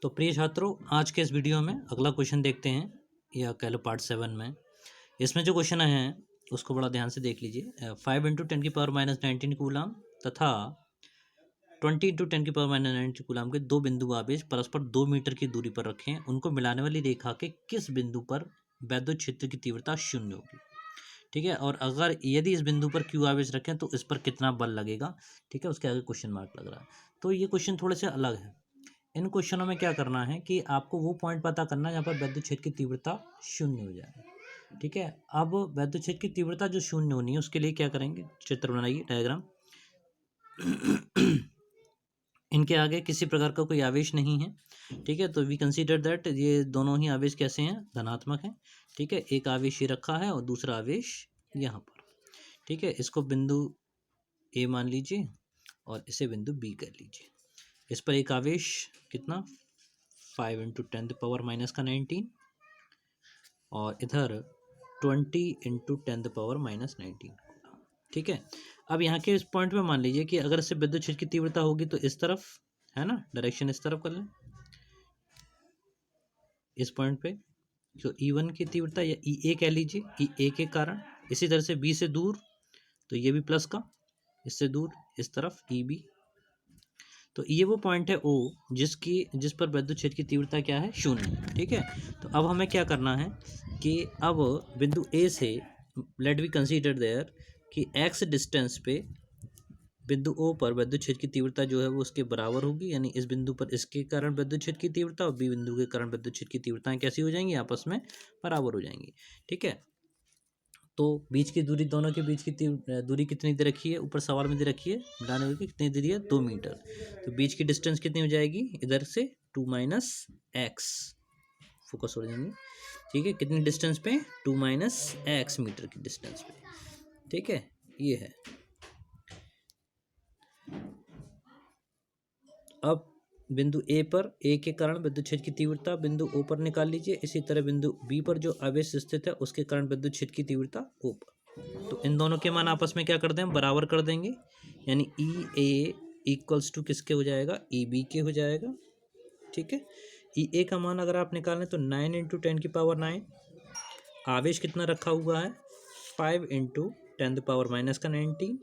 तो प्रिय छात्रों, आज के इस वीडियो में अगला क्वेश्चन देखते हैं, या कह लो पार्ट 7 में। इसमें जो क्वेश्चन है उसको बड़ा ध्यान से देख लीजिए। 5 × 10⁻⁹ कूलाम तथा 20 × 10⁻⁹ कूलाम के दो बिंदु आवेश परस्पर 2 मीटर की दूरी पर रखे हैं। उनको मिलाने वाली रेखा के किस बिंदु पर वैद्युत क्षेत्र की तीव्रता 0 होगी। ठीक है, और अगर यदि इस बिंदु पर क्यू आवेश रखें तो इस पर कितना बल लगेगा। ठीक है, उसके आगे क्वेश्चन मार्क लग रहा है। तो ये क्वेश्चन थोड़े से अलग है। इन क्वेश्चनों में क्या करना है कि आपको वो पॉइंट पता करना है जहाँ पर वैद्युत क्षेत्र की तीव्रता 0 हो जाए। ठीक है, अब वैद्युत क्षेत्र की तीव्रता जो 0 होनी है उसके लिए क्या करेंगे, चित्र बनाइए, डायग्राम। इनके आगे किसी प्रकार का कोई आवेश नहीं है। ठीक है, तो वी कंसीडर दैट ये दोनों ही आवेश कैसे हैं, धनात्मक हैं। ठीक है, एक आवेश ये रखा है और दूसरा आवेश यहाँ पर। ठीक है, इसको बिंदु ए मान लीजिए और इसे बिंदु बी कर लीजिए। इस पर एक आवेश कितना 5 × 10⁻⁻19 और इधर 20 × 10⁻⁻19। ठीक है, अब यहाँ के इस पॉइंट में मान लीजिए कि अगर इससे विद्युत क्षेत्र की तीव्रता होगी तो इस तरफ है ना, डायरेक्शन इस तरफ कर लें। इस पॉइंट पे जो E1 की तीव्रता या EA कह लीजिए, EA के कारण। इसी तरह से B से दूर तो ये भी प्लस का, इससे दूर इस तरफ EB। तो ये वो पॉइंट है O जिस पर वैद्युत क्षेत्र की तीव्रता क्या है, 0। ठीक है, तो अब हमें क्या करना है कि अब बिंदु A से लेट वी कंसीडर देयर कि x डिस्टेंस पे बिंदु O पर वैद्युत क्षेत्र की तीव्रता जो है वो उसके बराबर होगी। यानी इस बिंदु पर इसके कारण वैद्युत क्षेत्र की तीव्रता और B बिंदु के कारण वैद्युत क्षेत्र की तीव्रताएं कैसी हो जाएंगी, आपस में बराबर हो जाएंगी। ठीक है, तो बीच की दूरी, दोनों के बीच की दूरी कितनी दे रखी है, ऊपर सवाल में दे रखी है, मिलाने हुए कितनी दूरी है, 2 मीटर। तो बीच की डिस्टेंस कितनी हो जाएगी, इधर से 2 - x, फोकस हो जाएंगे। ठीक है, कितनी डिस्टेंस पे, 2 - x मीटर की डिस्टेंस पे। ठीक है, ये है। अब बिंदु ए पर ए के कारण विद्युत क्षेत्र की तीव्रता बिंदु ओ पर निकाल लीजिए। इसी तरह बिंदु बी पर जो आवेश स्थित है उसके कारण विद्युत क्षेत्र की तीव्रता ओ पर। तो इन दोनों के मान आपस में क्या कर दें, बराबर कर देंगे। यानी ई ए इक्वल्स टू किसके हो जाएगा, ई बी के हो जाएगा। ठीक है, ई ए का मान अगर आप निकालें तो 9 × 10⁻⁹। आवेश कितना रखा हुआ है, 5 × 10⁻⁻19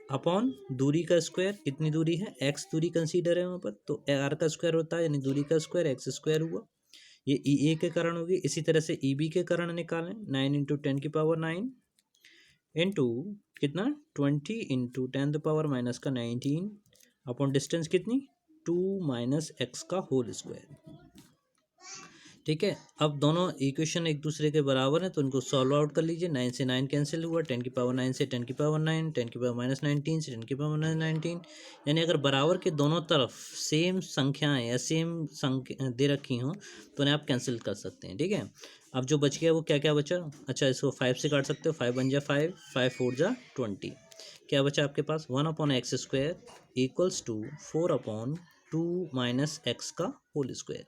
अपॉन दूरी का स्क्वायर। कितनी दूरी है, x दूरी कंसीडर है वहाँ पर, तो r का स्क्वायर होता है, यानी दूरी का स्क्वायर x स्क्वायर हुआ। ये EA के कारण होगी। इसी तरह से EB के कारण निकालें, 9 × 10⁹ इंटू कितना, 20 × 10⁻⁻19 अपॉन डिस्टेंस कितनी, 2 - x का होल स्क्वायर। ठीक है, अब दोनों इक्वेशन एक दूसरे के बराबर हैं तो उनको सॉल्व आउट कर लीजिए। 9 से 9 कैंसिल हुआ, 10⁻9 से 10⁻9, 10⁻−19 से 10⁻−19। यानी अगर बराबर के दोनों तरफ सेम संख्याएं या सेम संख्या दे रखी हों तो उन्हें आप कैंसिल कर सकते हैं। ठीक है, अब जो बच गया वो क्या क्या बचा, अच्छा इसको 5 से काट सकते हो, 5 × 5, 5 × 4 = 20। क्या बचा आपके पास, 1/x² इक्वल्स टू 4/2 - x का होल स्क्वायर।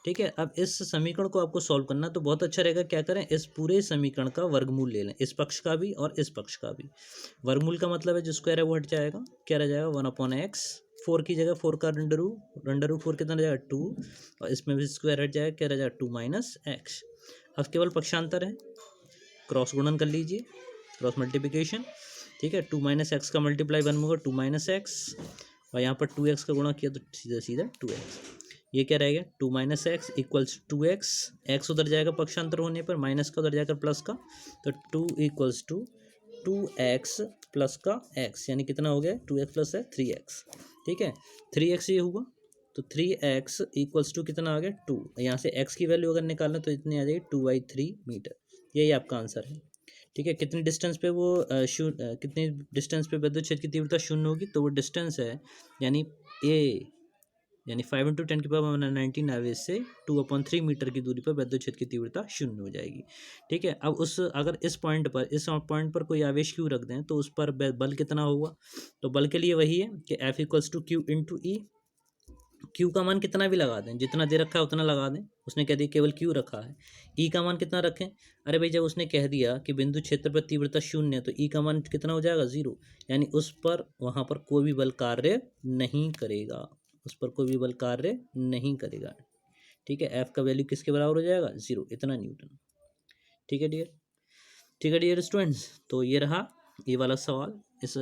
ठीक है, अब इस समीकरण को आपको सॉल्व करना तो बहुत अच्छा रहेगा। क्या करें, इस पूरे समीकरण का वर्गमूल ले लें, इस पक्ष का भी और इस पक्ष का भी। वर्गमूल का मतलब है जो स्क्वायर है वो हट जाएगा, क्या रह जाएगा, 1/x। 4 की जगह 4 का अंडर रूट 4 कितना रह जाएगा, 2, और इसमें भी स्क्वायर हट जाएगा, क्या रह जाएगा, 2 - x। अब केवल पक्षांतर है, क्रॉस गुणन कर लीजिए, क्रॉस मल्टीप्लिकेशन। ठीक है, 2 - x का मल्टीप्लाई 1 में होगा 2 - x, और यहाँ पर 2x का गुणा किया तो सीधा सीधा 2x। ये क्या रहेगा, 2 - x इक्वल्स 2x। x उधर जाएगा पक्षांतर होने पर, माइनस का उधर जाकर प्लस का, तो 2 = 2x प्लस का x, यानी कितना हो गया, 2x प्लस है 3x। ठीक है, 3x ये हुआ, तो 3x इक्वल्स टू कितना आ गया, 2। यहाँ से x की वैल्यू अगर निकालना तो इतनी आ जाएगी 2/3 मीटर। यही आपका आंसर है। ठीक है, कितनी डिस्टेंस पे वो कितनी डिस्टेंस पे विद्युत क्षेत्र की तीव्रता 0 होगी, तो वो डिस्टेंस है यानी a, यानी 5 × 10⁻⁹ आवेश से 2/3 मीटर की दूरी पर विद्युत क्षेत्र की तीव्रता 0 हो जाएगी। ठीक है, अब अगर इस पॉइंट पर कोई आवेश Q रख दें तो उस पर बल कितना होगा, तो बल के लिए वही है कि F = Q × E। Q का मान कितना भी लगा दें, जितना दे रखा है उतना लगा दें। उसने कह दिया केवल Q रखा है, E का मान कितना रखें, अरे भाई जब उसने कह दिया कि बिंदु क्षेत्र पर तीव्रता 0 है तो E का मान कितना हो जाएगा, 0। यानी उस पर वहाँ पर कोई भी बल कार्य नहीं करेगा। उस पर कोई भी बल कार्य नहीं करेगा। ठीक है, एफ का वैल्यू किसके बराबर हो जाएगा, 0, इतना न्यूटन। ठीक है डियर, ठीक है डियर स्टूडेंट्स, तो ये रहा ये वाला सवाल।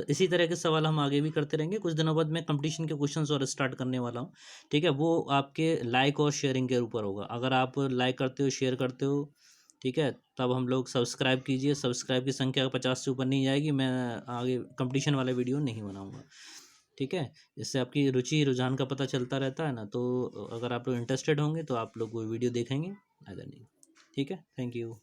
इसी तरह के सवाल हम आगे भी करते रहेंगे। कुछ दिनों बाद मैं कंपटीशन के क्वेश्चंस और स्टार्ट करने वाला हूँ। ठीक है, वो आपके लाइक और शेयरिंग के ऊपर होगा। अगर आप लाइक करते हो, शेयर करते हो, ठीक है, तब हम लोग सब्सक्राइब कीजिए। सब्सक्राइब की संख्या 50 से ऊपर नहीं जाएगी, मैं आगे कंपटीशन वाला वीडियो नहीं बनाऊँगा। ठीक है, इससे आपकी रुचि रुझान का पता चलता रहता है ना, तो अगर आप लोग इंटरेस्टेड होंगे तो आप लोग वो वीडियो देखेंगे, अगर नहीं। ठीक है, थैंक यू।